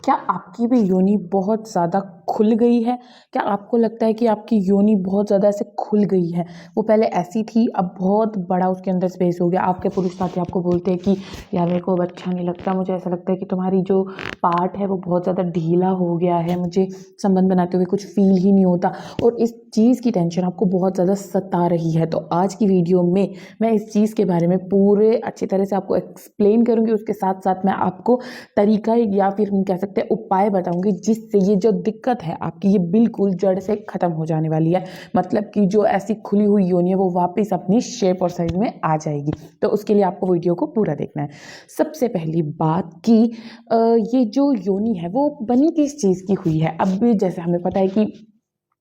क्या आपकी भी योनि बहुत ज़्यादा खुल गई है? क्या आपको लगता है कि आपकी योनि बहुत ज़्यादा ऐसे खुल गई है? वो पहले ऐसी थी, अब बहुत बड़ा उसके अंदर स्पेस हो गया। आपके पुरुष साथी आपको बोलते हैं कि यार मेरे को अब अच्छा नहीं लगता, मुझे ऐसा लगता है कि तुम्हारी जो पार्ट है वो बहुत ज़्यादा ढीला हो गया है, मुझे संबंध बनाते हुए कुछ फ़ील ही नहीं होता, और इस चीज़ की टेंशन आपको बहुत ज़्यादा सता रही है। तो आज की वीडियो में मैं इस चीज़ के बारे में पूरे अच्छी तरह से आपको एक्सप्लेन करूँगी। उसके साथ साथ मैं आपको तरीका या फिर हम कह सकते हैं उपाय बताऊंगी, जिससे ये जो दिक्कत है आपकी ये बिल्कुल जड़ से खत्म हो जाने वाली है। मतलब कि जो ऐसी खुली हुई योनि है वो वापस अपनी शेप और साइज में आ जाएगी। तो उसके लिए आपको वीडियो को पूरा देखना है। सबसे पहली बात कि ये जो योनि है वो बनी किस चीज़ की हुई है। अब भी जैसे हमें पता है कि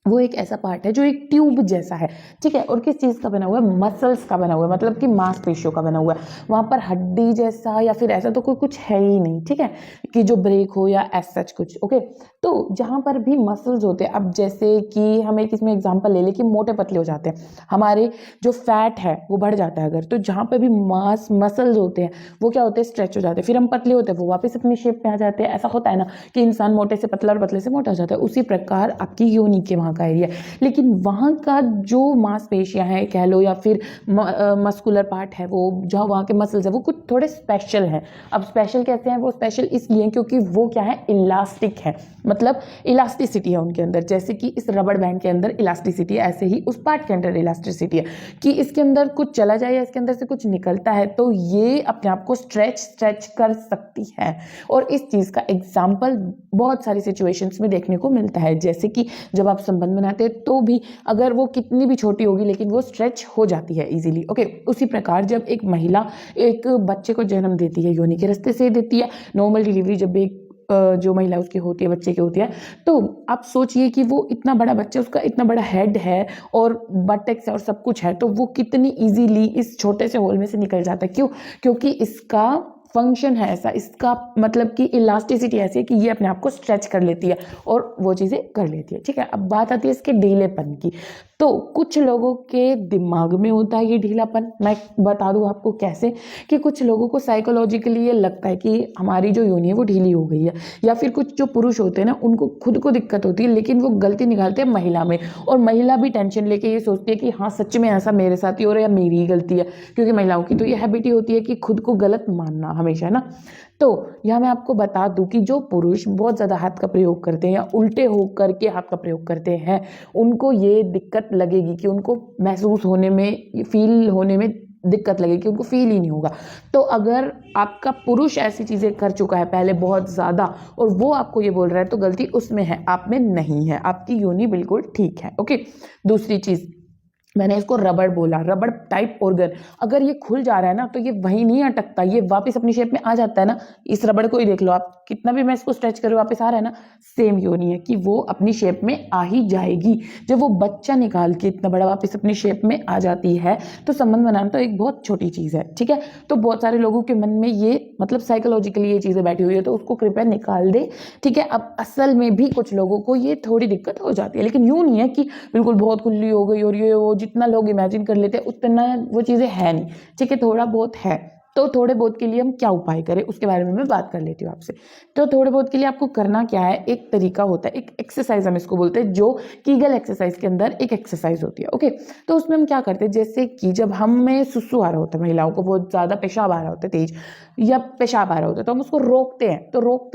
वो एक ऐसा पार्ट है जो एक ट्यूब जैसा है, ठीक है, और किस चीज़ का बना हुआ है? मसल्स का बना हुआ है, मतलब कि मांसपेशियों का बना हुआ है। वहाँ पर हड्डी जैसा या फिर ऐसा तो कोई कुछ है ही नहीं, ठीक है, कि जो ब्रेक हो या एज सच कुछ। ओके, तो जहाँ पर भी मसल्स होते हैं, अब जैसे कि हम एक इसमें एग्जांपल ले लें कि मोटे पतले हो जाते हैं, हमारे जो फैट है वो बढ़ जाता है अगर, तो जहाँ पर भी मांस मसल्स होते हैं वो क्या होते हैं? स्ट्रेच हो जाते हैं। फिर हम पतले होते हैं, वो वापस अपनी शेप में आ जाते हैं। ऐसा होता है ना कि इंसान मोटे से पतला और पतले से मोटा हो जाता है। उसी प्रकार आपकी योनि के वहाँ का एरिया, लेकिन वहाँ का जो मांसपेशियां हैं कह लो या फिर मस्कुलर पार्ट है, वो जो वहाँ के मसल्स है वो कुछ थोड़े स्पेशल हैं। अब स्पेशल कैसे हैं? वो स्पेशल इसलिए क्योंकि वो क्या है? इलास्टिक है, मतलब इलास्टिसिटी है उनके अंदर। जैसे कि इस रबड़ बैंड के अंदर इलास्टिसिटी है, ऐसे ही उस पार्ट के अंदर इलास्टिसिटी है कि इसके अंदर कुछ चला जाए या इसके अंदर से कुछ निकलता है तो ये अपने आप को स्ट्रेच कर सकती है। और इस चीज़ का एग्जाम्पल बहुत सारी सिचुएशंस में देखने को मिलता है। जैसे कि जब आप संबंध बनाते हैं तो भी अगर वो कितनी भी छोटी होगी लेकिन वो स्ट्रेच हो जाती है इजीली। ओके, उसी प्रकार जब एक महिला एक बच्चे को जन्म देती है, योनि के रास्ते से देती है। नॉर्मल डिलीवरी जब एक जो महिला उसकी होती है, बच्चे की होती है, तो आप सोचिए कि वो इतना बड़ा बच्चा, उसका इतना बड़ा हेड है और बटेक्स है और सब कुछ है, तो वो कितनी इजीली इस छोटे से होल में से निकल जाता है। क्यों? क्योंकि इसका फंक्शन है ऐसा, इसका मतलब कि इलास्टिसिटी ऐसी है कि ये अपने आप को स्ट्रेच कर लेती है और वो चीज़ें कर लेती है, ठीक है। अब बात आती है इसके ढीलेपन की। तो कुछ लोगों के दिमाग में होता है ये ढीलापन। मैं बता दूं आपको कैसे, कि कुछ लोगों को साइकोलॉजिकली ये लगता है कि हमारी जो योनि है वो ढीली हो गई है, या फिर कुछ जो पुरुष होते हैं ना उनको खुद को दिक्कत होती है लेकिन वो गलती निकालते हैं महिला में, और महिला भी टेंशन लेके ये सोचती है कि हाँ सच में ऐसा मेरे साथ ही हो रहा है या मेरी ही गलती है, क्योंकि महिलाओं की तो ये हैबिट ही होती है कि खुद को गलत मानना हमेशा, है ना। तो यहाँ मैं आपको बता दूं कि जो पुरुष बहुत ज़्यादा हाथ का प्रयोग करते हैं या उल्टे होकर के हाथ का प्रयोग करते हैं, उनको ये दिक्कत लगेगी कि उनको महसूस होने में, फील होने में दिक्कत लगेगी, कि उनको फील ही नहीं होगा। तो अगर आपका पुरुष ऐसी चीज़ें कर चुका है पहले बहुत ज़्यादा और वो आपको ये बोल रहा है, तो गलती उसमें है, आप में नहीं है। आपकी योनि बिल्कुल ठीक है। ओके, दूसरी चीज़, मैंने इसको रबड़ बोला, रबड़ टाइप ऑर्गन। अगर ये खुल जा रहा है ना तो ये वहीं नहीं अटकता, ये वापस अपनी शेप में आ जाता है ना। इस रबड़ को ही देख लो आप, कितना भी मैं इसको स्ट्रेच करूँ वापस आ रहा है ना। सेम योनि है कि वो अपनी शेप में आ ही जाएगी। जब वो बच्चा निकाल के इतना बड़ा वापस अपनी शेप में आ जाती है तो संबंध बनाना तो एक बहुत छोटी चीज़ है, ठीक है। तो बहुत सारे लोगों के मन में ये मतलब साइकोलॉजिकली ये चीज़ें बैठी हुई है, तो उसको कृपया निकाल दे, ठीक है। अब असल में भी कुछ लोगों को ये थोड़ी दिक्कत हो जाती है, लेकिन यूँ नहीं है कि बिल्कुल बहुत खुली हो गई और ये वो जितना लोग इमेजिन कर लेते हैं उतना वो चीज़ें है नहीं, ठीक है, थोड़ा बहुत है। तो थोड़े बहुत के लिए हम क्या उपाय करें उसके बारे में मैं बात कर लेती हूँ आपसे। तो थोड़े बहुत के लिए आपको करना क्या है, एक तरीका होता है, एक एक्सरसाइज हम इसको बोलते हैं, जो कीगल एक्सरसाइज के अंदर एक एक्सरसाइज होती है। ओके, तो उसमें हम क्या करते हैं, जैसे कि जब हमें सुसु आ रहा होता है, महिलाओं को बहुत ज़्यादा पेशाब आ रहा होता है तेज, या पेशाब आ रहा होता है, तो हम उसको रोकते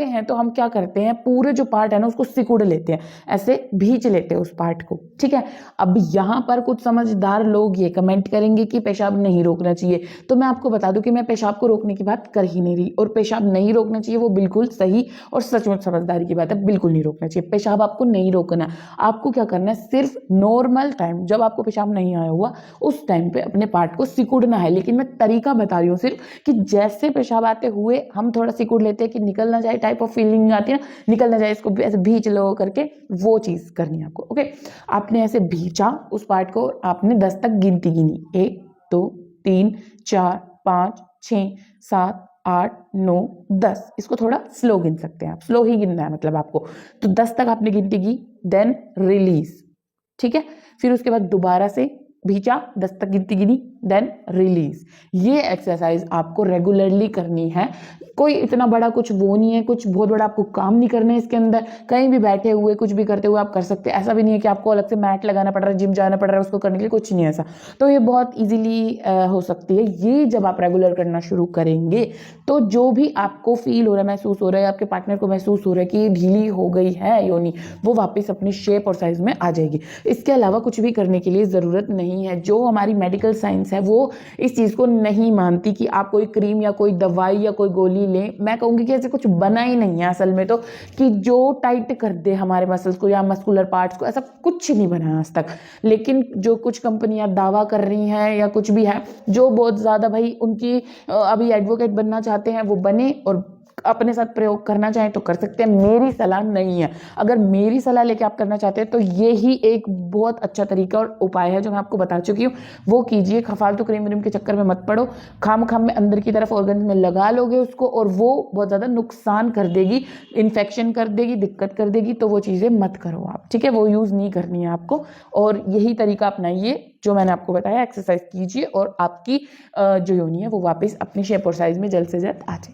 हैं तो हम क्या करते हैं, पूरे जो पार्ट है ना उसको सिकुड़ लेते हैं, ऐसे भींच लेते हैं उस पार्ट को, ठीक है। अब यहाँ पर कुछ समझदार लोग ये कमेंट करेंगे कि पेशाब नहीं रोकना चाहिए, तो मैं आपको बता दूं कि मैं पेशाब को रोकने की बात कर ही नहीं रही, और पेशाब नहीं रोकना चाहिए वो बिल्कुल सही और सचमुच समझदारी की बात है, बिल्कुल नहीं रोकना चाहिए। पेशाब आपको नहीं रोकना, आपको क्या करना है, सिर्फ नॉर्मल टाइम जब आपको पेशाब नहीं आया हुआ उस टाइम पे अपने पार्ट को सिकुड़ना है। लेकिन मैं तरीका बता रही हूँ सिर्फ, कि जैसे पेशाब आते हुए हम थोड़ा सिकुड़ लेते हैं कि निकल ना जाए, टाइप ऑफ फीलिंग आती है ना, निकल ना जाए, इसको ऐसे भींच लो करके, वो चीज़ करनी है आपको। ओके, आपने ऐसे भींचा उस पार्ट को, आपने 10 तक गिनती गिनी, 1 2 3 4 5 6 7 8 9 10। इसको थोड़ा स्लो गिन सकते हैं आप, स्लो ही गिनना है मतलब आपको। तो 10 तक आपने गिनती की, देन रिलीज, ठीक है। फिर उसके बाद दोबारा से भीचा, दस्तक गिनती गिनी, देन रिलीज। ये एक्सरसाइज आपको रेगुलरली करनी है। कोई इतना बड़ा कुछ वो नहीं है, कुछ बहुत बड़ा आपको काम नहीं करना है इसके अंदर। कहीं भी बैठे हुए कुछ भी करते हुए आप कर सकते हैं। ऐसा भी नहीं है कि आपको अलग से मैट लगाना पड़ रहा है, जिम जाना पड़ रहा है उसको करने के लिए, कुछ नहीं है ऐसा। तो ये बहुत इजीली हो सकती है। ये जब आप रेगुलर करना शुरू करेंगे तो जो भी आपको फील हो रहा है, महसूस हो रहा है, आपके पार्टनर को महसूस हो रहा है कि ये ढीली हो गई है योनि, वो वापस अपनी शेप और साइज में आ जाएगी। इसके अलावा कुछ भी करने के लिए ज़रूरत नहीं है। जो हमारी मेडिकल साइंस है वो इस चीज़ को नहीं मानती कि आप कोई क्रीम या कोई दवाई या कोई गोली लें। मैं कहूँगी कि ऐसे कुछ बना ही नहीं है असल में तो, कि जो टाइट कर दे हमारे मसल्स को या मस्कुलर पार्ट्स को, ऐसा कुछ नहीं बना है आज तक। लेकिन जो कुछ कंपनियां दावा कर रही हैं या कुछ भी है, जो बहुत ज़्यादा भाई उनकी अभी एडवोकेट बनना चाहते हैं वो बने और अपने साथ प्रयोग करना चाहें तो कर सकते हैं। मेरी सलाह नहीं है। अगर मेरी सलाह लेके आप करना चाहते हैं तो ये ही एक बहुत अच्छा तरीका और उपाय है जो मैं आपको बता चुकी हूँ, वो कीजिए। फालतू क्रीम व्रीम के चक्कर में मत पड़ो। खाम में अंदर की तरफ ऑर्गन में लगा लोगे उसको और वो बहुत ज़्यादा नुकसान कर देगी, इन्फेक्शन कर देगी, दिक्कत कर देगी। तो वो चीज़ें मत करो आप, ठीक है? वो यूज़ नहीं करनी है आपको। और यही तरीका अपनाइए जो मैंने आपको बताया, एक्सरसाइज कीजिए और आपकी जो योनि है वो वापस अपनी शेप और साइज में जल्द से जल्द आ जाए।